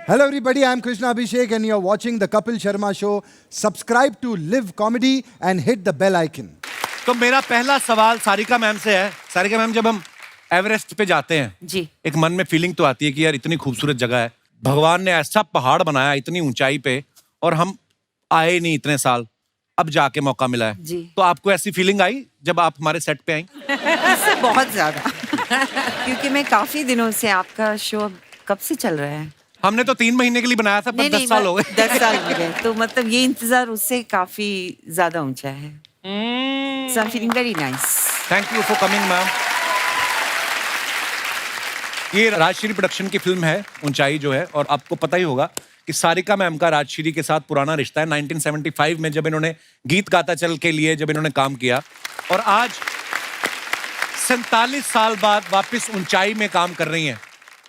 Hello everybody, I'm Krishna Abhishek and you're watching the Kapil Sharma Show. Subscribe to Live Comedy and hit the bell icon. तो मेरा पहला सवाल Sarika ma'am से है। Sarika ma'am, जब हम एवरेस्ट पे जाते हैं जी, एक मन में फीलिंग तो आती है कि यार इतनी खूबसूरत जगह है, भगवान ने ऐसा पहाड़ बनाया इतनी ऊंचाई पे और हम आए नहीं इतने साल, अब जाके मौका मिला है जी। तो आपको ऐसी फीलिंग आई जब आप हमारे सेट पे आई? इससे बहुत ज्यादा क्योंकि मैं काफी दिनों से आपका शो कब से चल रहा है? हमने तो 3 महीने के लिए बनाया था पर 10 साल हो गए। 10 साल हो गए, तो मतलब ये इंतजार उससे काफी ज्यादा ऊंचा है। So I'm feeling very nice. Thank you for coming ma'am. ये राजश्री प्रोडक्शन की फिल्म है ऊंचाई जो है, और आपको पता ही होगा कि सारिका मैम का राजश्री के साथ पुराना रिश्ता है। 1975 में जब इन्होंने गीत गाता चल के लिए जब इन्होंने काम किया, और आज 47 साल बाद वापस ऊंचाई में काम कर रही हैं।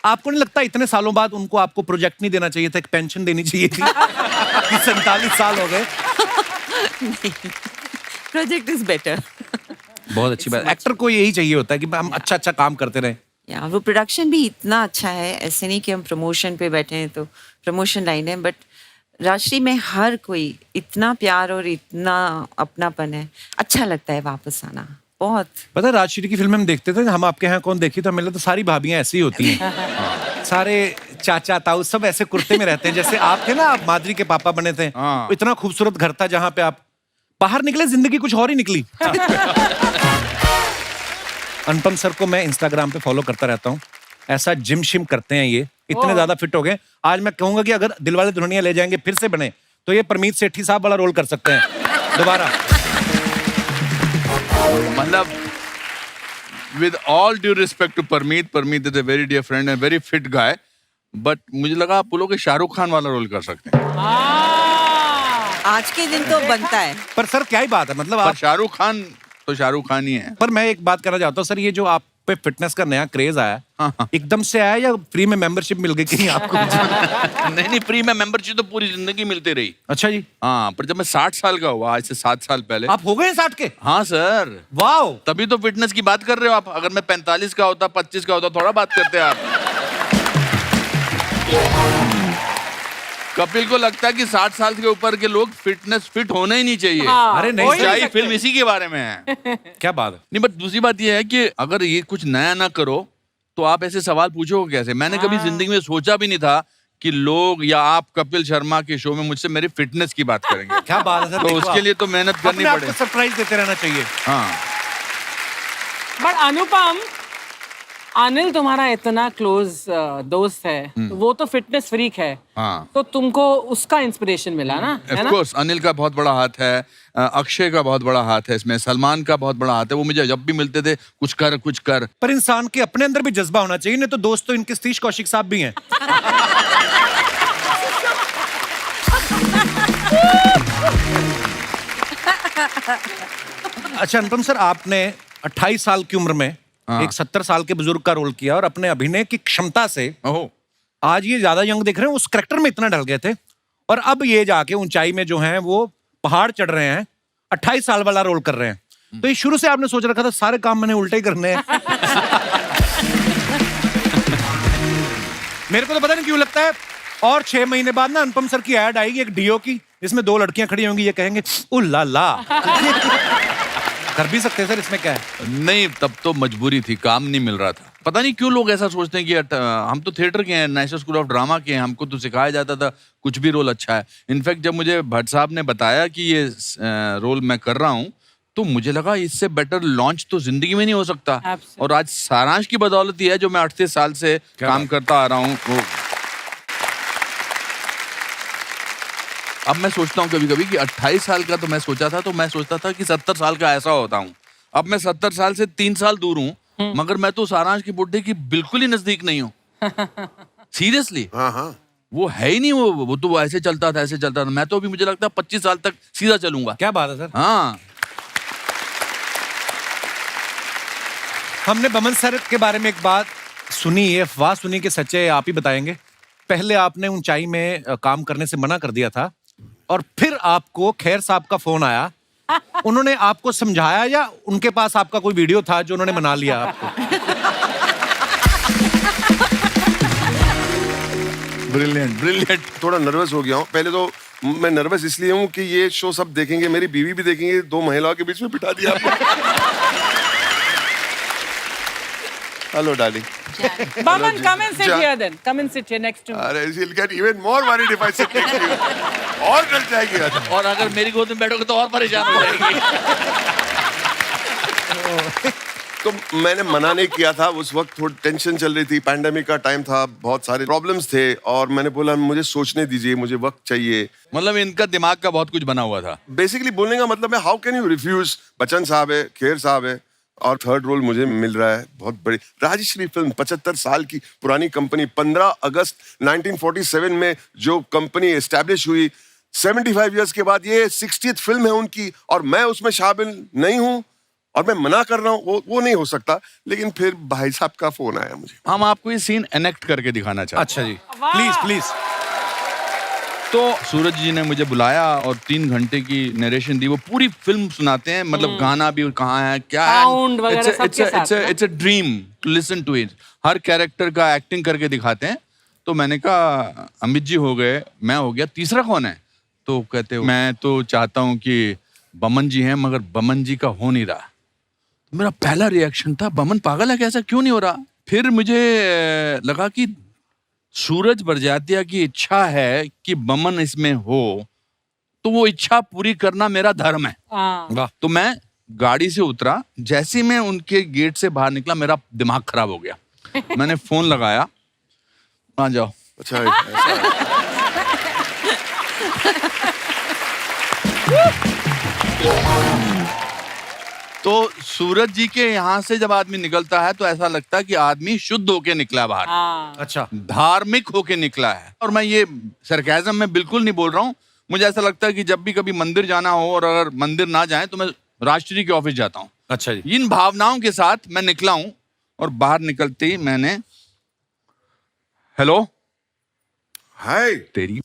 आपको नहीं लगता इतने सालों बाद उनको आपको प्रोजेक्ट नहीं देना चाहिए था, एक पेंशन देनी चाहिए थी? 47 साल हो गए। Project is better. बहुत अच्छी बात। एक्टर को यही चाहिए होता है कि हम अच्छा अच्छा काम करते रहें। या वो प्रोडक्शन भी इतना अच्छा है, ऐसे नहीं कि हम प्रमोशन पे बैठे हैं तो प्रमोशन लाइन है, बट राजश्री में हर कोई इतना प्यार और इतना अपनापन है, अच्छा लगता है वापस आना बहुत। पता है राजश्री की फिल्म हम देखते थे, हम आपके यहाँ कौन देखी, तो मिले तो सारी भाभियां ऐसी ही होती हैं। सारे चाचा ताऊ सब ऐसे कुर्ते में रहते हैं जैसे आप थे ना, आप माधुरी के पापा बने थे। इतना खूबसूरत घर था जहाँ पे आप बाहर निकले जिंदगी कुछ और ही निकली। अनुपम सर को मैं इंस्टाग्राम पे फॉलो करता रहता हूँ, ऐसा जिम शिम करते हैं ये, इतने ज्यादा फिट हो गए। आज मैं कहूंगा कि अगर दिलवाले दुल्हनिया ले जाएंगे फिर से बने तो ये परमीत सेठी साहब वाला रोल कर सकते हैं दोबारा। मतलब with all due respect to Parmeet is a very dear friend and very fit guy, but मुझे लगा आप बोलोगे शाहरुख खान वाला रोल कर सकते हैं। आज के दिन तो बनता है। पर सर क्या ही बात है, मतलब पर आप, शाहरुख खान तो शाहरुख खान ही है। पर मैं एक बात करना चाहता हूँ सर, ये जो आप पे फिटनेस का नया क्रेज आया, हाँ। एकदम से आया या फ्री में मेंबरशिप मिल गई कहीं आपको? नहीं फ्री में मेंबरशिप तो पूरी जिंदगी मिलती रही। अच्छा जी। हाँ, पर जब मैं 60 साल का हुआ, आज से 7 साल पहले। आप हो गए 60 के? हाँ सर। वाओ। तभी तो फिटनेस की बात कर रहे हो आप। अगर मैं 45 का होता, 25 का होता, थोड़ा बात करते आप। कपिल को लगता है कि 60 साल के ऊपर के लोग फिट होना ही नहीं चाहिए। अरे नहीं ऊंचाई फिल्म इसी के बारे में है। क्या बात है। नहीं, बट दूसरी बात यह है कि अगर ये कुछ नया ना करो तो आप ऐसे सवाल पूछोगे कैसे? मैंने कभी जिंदगी में सोचा भी नहीं था कि लोग या आप कपिल शर्मा के शो में मुझसे मेरी फिटनेस की बात करेंगे। क्या बात है सर। तो उसके लिए तो मेहनत करनी अपने आप को पड़ेगी। सरप्राइज देते रहना चाहिए। हाँ, बट अनुपम, अनिल तुम्हारा इतना क्लोज दोस्त है, तो वो तो फिटनेस फ्रीक है। हाँ। तो तुमको उसका इंस्पिरेशन मिला ना, है ऑफ ना? कोर्स अनिल का बहुत बड़ा हाथ है, अक्षय का बहुत बड़ा हाथ है इसमें, सलमान का बहुत बड़ा हाथ है। वो मुझे जब भी मिलते थे कुछ कर। पर इंसान के अपने अंदर भी जज्बा होना चाहिए, नहीं तो दोस्त तो इनके सतीश कौशिक साहब भी हैं। अच्छा अनुपम सर, आपने 28 साल की उम्र में एक 70 साल के बुजुर्ग का रोल किया और अपने अभिनय की क्षमता से आज ये ज्यादा यंग दिख रहे हैं, उस कैरेक्टर में इतना ढल गए थे, और अब ये जाके ऊंचाई में जो हैं वो पहाड़ चढ़ रहे हैं, 28 साल वाला रोल कर रहे हैं। तो ये शुरू से आपने सोच रखा था सारे काम मैंने उल्टे ही करने हैं? मेरे को तो पता नहीं क्यों लगता है। और 6 महीने बाद ना अनुपम सर की ऐड आएगी एक डीओ की, जिसमें 2 लड़कियां खड़ी होंगी, ये कहेंगे उल्ला ला। कर भी सकते हैं सर, इसमें क्या है? नहीं, तब तो मजबूरी थी, काम नहीं मिल रहा था। पता नहीं क्यों लोग ऐसा सोचते हैं कि हम तो थिएटर के हैं, नेशनल स्कूल ऑफ ड्रामा के हैं, हमको तो सिखाया जाता था कुछ भी रोल अच्छा है। इनफैक्ट जब मुझे भट्ट साहब ने बताया कि ये रोल मैं कर रहा हूँ, तो मुझे लगा इससे बेटर लॉन्च तो जिंदगी में नहीं हो सकता। और आज सारांश की बदौलत ये है जो मैं 38 साल से काम करता आ रहा हूँ। अब मैं सोचता हूँ कभी कभी कि 28 साल का तो मैं सोचा था, तो मैं सोचता था कि 70 साल का ऐसा होता हूँ। अब मैं 70 साल से 3 साल दूर हूँ, मगर मैं तो सारांश की बुड्ढे की बिल्कुल ही नजदीक नहीं हूँ। सीरियसली। वो है ही नहीं। वो तो ऐसे चलता था। मैं तो अभी मुझे लगता है 25 साल तक सीधा चलूंगा। क्या बात है सर। हाँ, हमने बमन सर के बारे में एक बात सुनी, ये अफवाह सुनी कि सच्चे आप ही बताएंगे। पहले आपने ऊंचाई में काम करने से मना कर दिया था, और फिर आपको खैर साहब का फोन आया, उन्होंने आपको समझाया या उनके पास आपका कोई वीडियो था जो उन्होंने मना लिया आपको? Brilliant brilliant. थोड़ा नर्वस हो गया हूँ। पहले तो मैं नर्वस इसलिए हूँ कि ये शो सब देखेंगे, मेरी बीवी भी देखेंगे, दो महिलाओं के बीच में बिठा दिया आपने। Hello darling. Baman, come and sit Ja- here then. Come and sit here next to me. अरे she'll get even more worried if I sit next to you. और डर जाएगी। और अगर मेरी गोद में बैठोगे तो और परेशान हो जाएगी। तो मैंने मना नहीं किया था, उस वक्त थोड़ी टेंशन चल रही थी, पैंडेमिक का टाइम था, बहुत सारे प्रॉब्लम्स थे और मैंने बोला मुझे सोचने दीजिए, मुझे वक्त चाहिए। मतलब इनका दिमाग का बहुत कुछ बना हुआ था। बेसिकली बोलने का मतलब है how can you refuse. Bachchan साहब है, खेर साहब है और थर्ड रोल मुझे मिल रहा है, बहुत बड़ी राजश्री फिल्म, 75 साल की पुरानी कंपनी, 15 अगस्त 1947 में जो कंपनी एस्टैब्लिश हुई, 75 इयर्स के बाद ये 60th फिल्म है उनकी और मैं उसमें शामिल नहीं हूँ और मैं मना कर रहा हूँ, वो नहीं हो सकता। लेकिन फिर भाई साहब का फोन आया मुझे। हम आपको ये सीन एनेक्ट करके दिखाना चाहते अच्छा जी, प्लीज प्लीज। हैं। तो सूरज जी ने मुझे बुलाया और 3 घंटे की नरेशन दी। वो पूरी फिल्म सुनाते हैं, मतलब गाना भी कहाँ है, क्या है। Sound वगैरह सबके साथ, it's a dream to listen to it. हर कैरेक्टर का एक्टिंग करके दिखाते हैं। तो मैंने कहा अमित जी हो गए, मैं हो गया, तीसरा कौन है? तो कहते मैं तो चाहता हूँ कि बमन जी हैं, मगर बमन जी का हो नहीं रहा। मेरा पहला रिएक्शन था बमन पागल है क्या, ऐसा क्यों नहीं हो रहा? फिर मुझे लगा कि सूरज बरजातिया की इच्छा है कि बमन इसमें हो, तो वो इच्छा पूरी करना मेरा धर्म है। हाँ। तो मैं गाड़ी से उतरा, जैसे ही मैं उनके गेट से बाहर निकला मेरा दिमाग खराब हो गया। मैंने फोन लगाया, आ जाओ। अच्छा ऐसा है। तो सूरज जी के यहाँ से जब आदमी निकलता है तो ऐसा लगता है कि आदमी शुद्ध होके निकला बाहर, हाँ। अच्छा, धार्मिक होके निकला है। और मैं ये सरकाज़म में बिल्कुल नहीं बोल रहा हूँ। मुझे ऐसा लगता है कि जब भी कभी मंदिर जाना हो और अगर मंदिर ना जाए तो मैं राष्ट्रीय के ऑफिस जाता हूँ। अच्छा जी। इन भावनाओं के साथ मैं निकला हूँ और बाहर निकलते ही मैंने हेलो हाय तेरी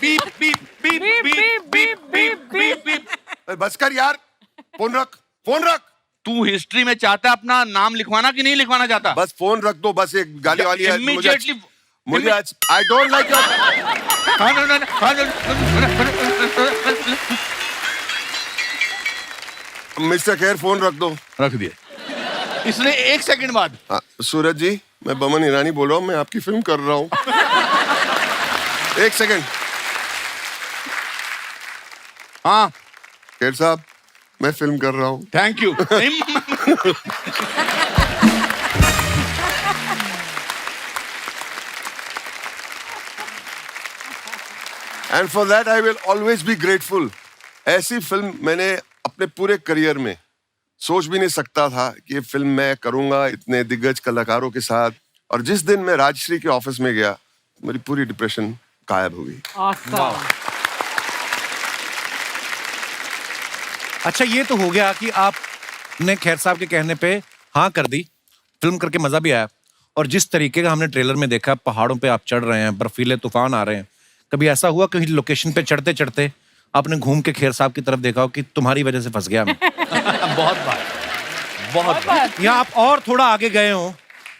beep beep beep beep beep beep beep beep. अरे बस कर यार, फोन रख, फोन रख। तू हिस्ट्री में चाहता है अपना नाम लिखवाना कि नहीं लिखवाना चाहता? बस फोन रख दो, बस एक गाली वाली है Immediately- मुझे I don't like your. Mister Kher phone रख दो। रख दिया इसने 1 सेकंड बाद। हाँ, सूरज जी मैं बमन ईरानी बोल रहा हूँ, मैं आपकी फिल्म कर रहा हूँ। 1 सेकंड। हाँ खेर साहब मैं फिल्म कर रहा हूँ। Thank you. And for that I will always be grateful. ऐसी फिल्म मैंने अपने पूरे करियर में सोच भी नहीं सकता था कि ये फिल्म मैं करूंगा इतने दिग्गज कलाकारों के साथ। और जिस दिन मैं राजश्री के ऑफिस में गया मेरी पूरी डिप्रेशन गायब हो गई। Awesome. अच्छा, ये तो हो गया कि आपने खेर साहब के कहने पे हाँ कर दी, फिल्म करके मजा भी आया। और जिस तरीके का हमने ट्रेलर में देखा, पहाड़ों पे आप चढ़ रहे हैं, बर्फीले तूफान आ रहे हैं, कभी ऐसा हुआ कहीं लोकेशन पे चढ़ते चढ़ते आपने घूम के खेर साहब की तरफ देखा हो कि तुम्हारी वजह से फंस गया मैं? बहुत बार, बहुत बार। या आप और थोड़ा आगे गए हो,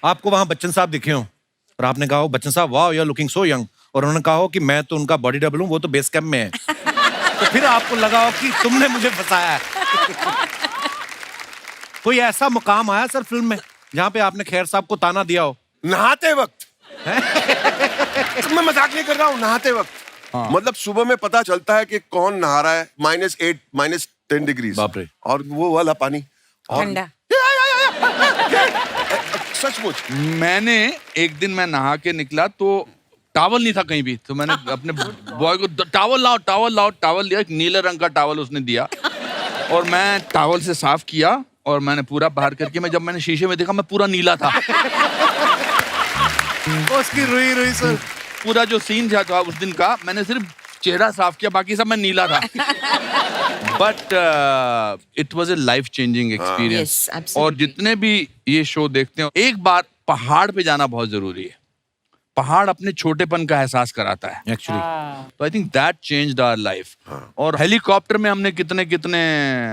आपको वहां बच्चन साहब दिखे हो और आपने कहा हो बच्चन साहब वाह you are looking so young, और उन्होंने कहा हो कि मैं तो उनका बॉडी डबल हूं, वो तो बेस कैंप में है। तो फिर आपको लगा हो कि तुमने मुझे फंसाया है। कोई ऐसा मुकाम आया सर फिल्म में जहां पे आपने खेर साहब को ताना दिया हो? नहाते वक्त। मैं मजाक नहीं कर रहा हूँ, नहाते वक्त। मतलब सुबह में पता चलता है कि कौन नहा रहा है, -8 -10 डिग्रीज, बाप रे। और वो वाला पानी ठंडा। सचमुच। मैंने एक दिन मैं नहा के निकला तो टॉवल नहीं था कहीं भी, तो मैंने अपने बॉय को टॉवल लाओ टॉवल लाओ, टॉवल दिया, एक नीले रंग का टॉवल उसने दिया और मैं टॉवल से साफ किया और मैंने पूरा बाहर करके, मैं जब मैंने शीशे में देखा मैं पूरा नीला था। उसकी रुई रुई सर। पूरा जो सीन था उस दिन का, मैंने सिर्फ चेहरा साफ किया, बाकी सब मैं नीला था। But it was a life changing experience. Yes, absolutely. और जितने भी ये शो देखते हो, एक बार पहाड़ पे जाना बहुत जरूरी है। पहाड़ अपने छोटेपन का एहसास कराता है एक्चुअली तो I think that changed our life और हेलीकॉप्टर में हमने कितने कितने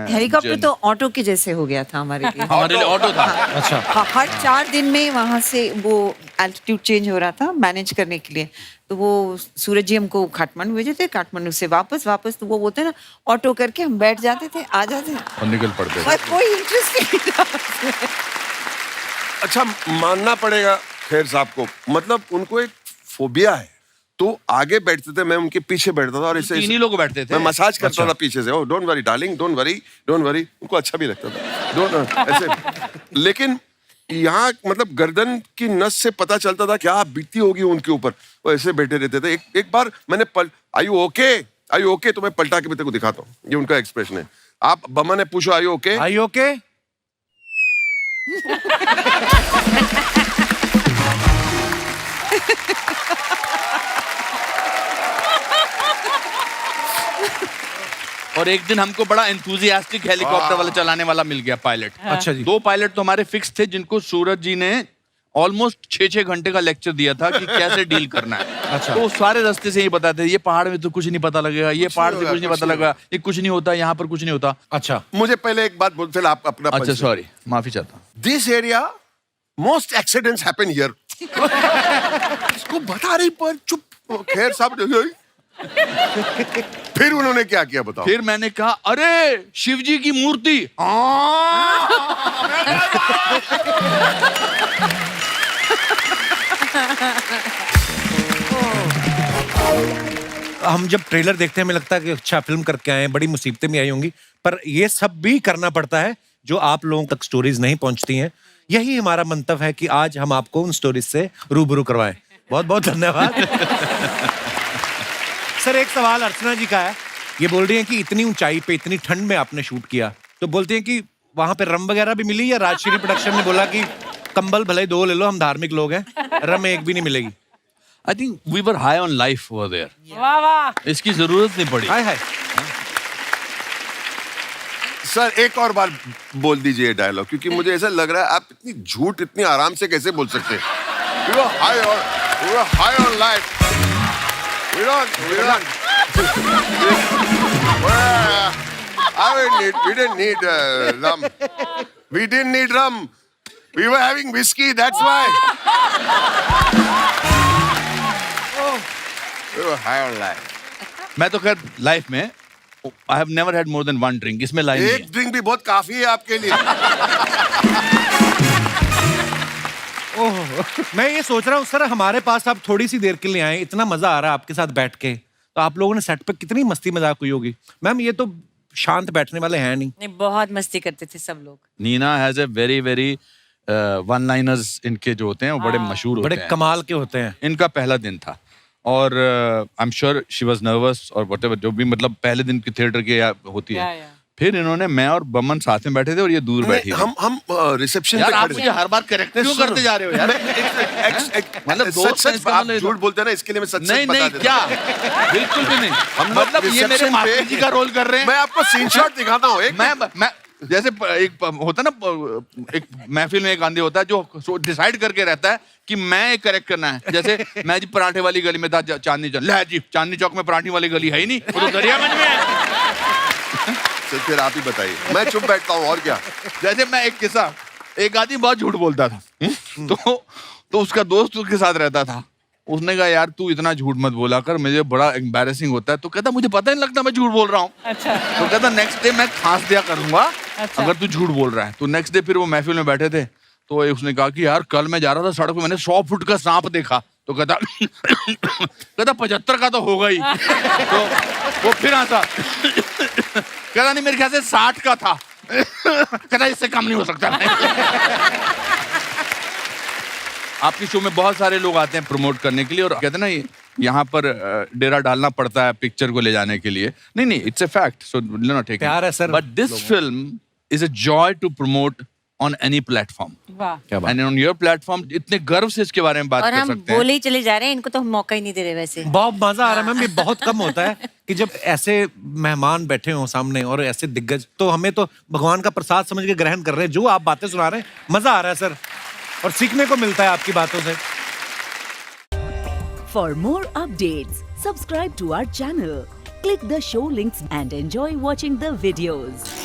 हेलीकॉप्टर तो ऑटो के जैसे हो गया था हमारे लिए। हमारे लिए ऑटो था अच्छा हर 4 दिन में वहां से वो एल्टीट्यूड चेंज हो रहा था मैनेज करने के लिए। तो वो सूरज जी हमको काठमांडू भेजे थे, काठमांडू से वापस तो वो बोलते ना ऑटो करके हम बैठ जाते थे, आ जाते थे और निकल पड़ते थे और कोई इंटरेस्ट नहीं था उसमें। अच्छा मानना पड़ेगा खैर साहब को, मतलब उनको एक फोबिया है, तो आगे बैठते थे, मैं उनके पीछे बैठता था और ऐसे तीन ही लोग बैठते थे मैं मसाज करता था पीछे से, oh don't worry darling, don't worry, don't worry. उनको अच्छा भी लगता था, डोंट ऐसे। लेकिन यहाँ मतलब गर्दन की नस से पता चलता था क्या बीती होगी उनके ऊपर, वो ऐसे बैठे रहते थे। एक बार मैंने आई यू ओके, तो मैं पलटा के भी तेरे को दिखाता हूँ, ये उनका एक्सप्रेशन है। आप बमा ने पूछो आई यू ओके, आई ओके और एक दिन हमको बड़ा एंथुजियास्टिक हेलीकॉप्टर वाला चलाने वाला मिल गया पायलट। अच्छा जी 2 पायलट तो हमारे फिक्स थे जिनको सूरज जी ने ऑलमोस्ट 6-6 घंटे का लेक्चर दिया था कि कैसे डील करना है। अच्छा। तो सारे रास्ते से ही बताते ये पहाड़ में तो कुछ नहीं पता लगेगा, ये पहाड़ से कुछ नहीं पता लगेगा, ये कुछ नहीं होता, यहाँ पर कुछ नहीं होता। अच्छा मुझे पहले एक बात बोलते आप अपना अच्छा सॉरी माफी चाहता हूँ। This area most accidents happen here. इसको बता रही पर चुप। खैर साहब फिर उन्होंने क्या किया बताओ। फिर मैंने कहा अरे शिव जी की मूर्ति। हम जब ट्रेलर देखते हैं हमें लगता है कि अच्छा फिल्म करके आए हैं, बड़ी मुसीबतें भी आई होंगी, पर ये सब भी करना पड़ता है जो आप लोगों तक स्टोरीज नहीं पहुंचती हैं। यही हमारा मंतव्य है कि आज हम आपको उन स्टोरीज से रूबरू करवाएं। बहुत बहुत धन्यवाद। सर एक सवाल अर्चना जी का है, ये बोल रही हैं कि इतनी ऊंचाई पे इतनी ठंड में आपने शूट किया, तो बोलती हैं कि वहां पे रम वगैरह भी मिली या राजश्री प्रोडक्शन ने बोला कि कंबल भले 2 ले लो, हम धार्मिक लोग हैं, रम एक भी नहीं मिलेगी? I think we were high on life over there, वाह वाह इसकी जरूरत नहीं पड़ी। हाय हाय। सर एक और बार बोल दीजिए डायलॉग, क्योंकि मुझे ऐसा लग रहा है आप इतनी झूठ इतनी आराम से कैसे बोल सकते हैं। We were high on life. We didn't need rum. We didn't need rum. We were having whiskey, that's why. We were high on life. मैं तो खैर लाइफ में I have never had more than 1 drink, इसमें line एक drink भी बहुत काफी है आपके लिए। ओह, मैं ये सोच रहा हूँ सर हमारे पास आप थोड़ी सी देर के लिए आए, इतना मजा आ रहा है आपके साथ बैठ के, तो आप लोगों ने सेट पे कितनी मस्ती मजाक हुई होगी। मैम ये तो शांत बैठने वाले हैं नहीं। नहीं, बहुत मस्ती करते थे सब लोग। Neena has a very very one liners इनके जो होते हैं वो बड़े मशहूर होते बड़े हैं। कमाल के होते हैं। इनका पहला दिन था और I am sure she was nervous और व्हाटएवर, जो भी मतलब पहले दिन की थिएटर की होती है। या। फिर इन्होंने, मैं और बमन साथ में बैठे थे और ये दूर बैठी थी। हम रिसेप्शन यार पे आप खड़े मुझे हर बार करेक्ट क्यों करते जा रहे हो यार? मतलब दोस्त सच हैं, सच इसका आप मतलब- झूठ बोलते हैं ना, इसके लिए मैं सच नहीं बता नहीं देता हूं। क्या बिल्कुल भी नहीं। हम लोग मतलब ये मेरे reception मास्टर पे- जी का रोल कर रहे हैं। मैं आपको स्क्रीनशॉट दिखाता हूँ एक। मैं जैसे एक होता ना, एक महफिल में एक आंधी होता है जो डिसाइड करके रहता है कि मैं एक करेक्ट करना है। जैसे मैं जी पराठे वाली गली में था, चांदनी चौक, ले जी चांदनी चौक में पराठे वाली गली है ही नहीं, वो तो दरियागंज में है। तो फिर आप ही बताइए, मैं चुप बैठता हूँ और क्या। जैसे मैं एक किस्सा, एक आदमी बहुत झूठ बोलता था, तो उसका दोस्त उसके साथ रहता था। उसने कहा यार तू इतना झूठ मत बोला कर, मुझे बड़ा एम्बैरेसिंग होता है। तो कहता मुझे पता ही नहीं लगता मैं झूठ बोल रहा हूँ। अच्छा तो कहता नेक्स्ट डे मैं खांस दिया करूंगा अच्छा। अगर तू झूठ बोल रहा है। तो नेक्स्ट डे फिर वो महफिल में बैठे थे, तो उसने कहा कि यार कल मैं जा रहा था सड़क पे, मैंने 100 फुट का सांप देखा। तो कहता 75 का तो होगा ही। तो वो फिर हंसा, कहता नहीं मेरे ख्याल से 60 का था। कहता इससे कम नहीं हो सकता। आपके शो में बहुत सारे लोग आते हैं प्रमोट करने के लिए, और कहते हैं ना यहाँ पर डेरा डालना पड़ता है पिक्चर को ले जाने के लिए। नहीं, it's a fact, so not taking. प्यार है sir but this film is a joy to promote on any platform. वाह क्या बात। एंड ऑन योर प्लेटफॉर्म इतने गर्व से इसके बारे में बात और कर हम सकते हैं। बोले ही चले जा रहे हैं, इनको तो हम मौका ही नहीं दे रहे वैसे। बहुत मजा आ रहा है मैम, ये बहुत कम होता है कि जब ऐसे मेहमान बैठे हों सामने और ऐसे दिग्गज, तो हमें तो भगवान का प्रसाद समझ के ग्रहण कर रहे हैं जो आप बातें सुना रहे हैं। मजा आ रहा है सर, और सीखने को मिलता है आपकी बातों से। For more updates, subscribe to our channel, click the show links and enjoy watching the videos.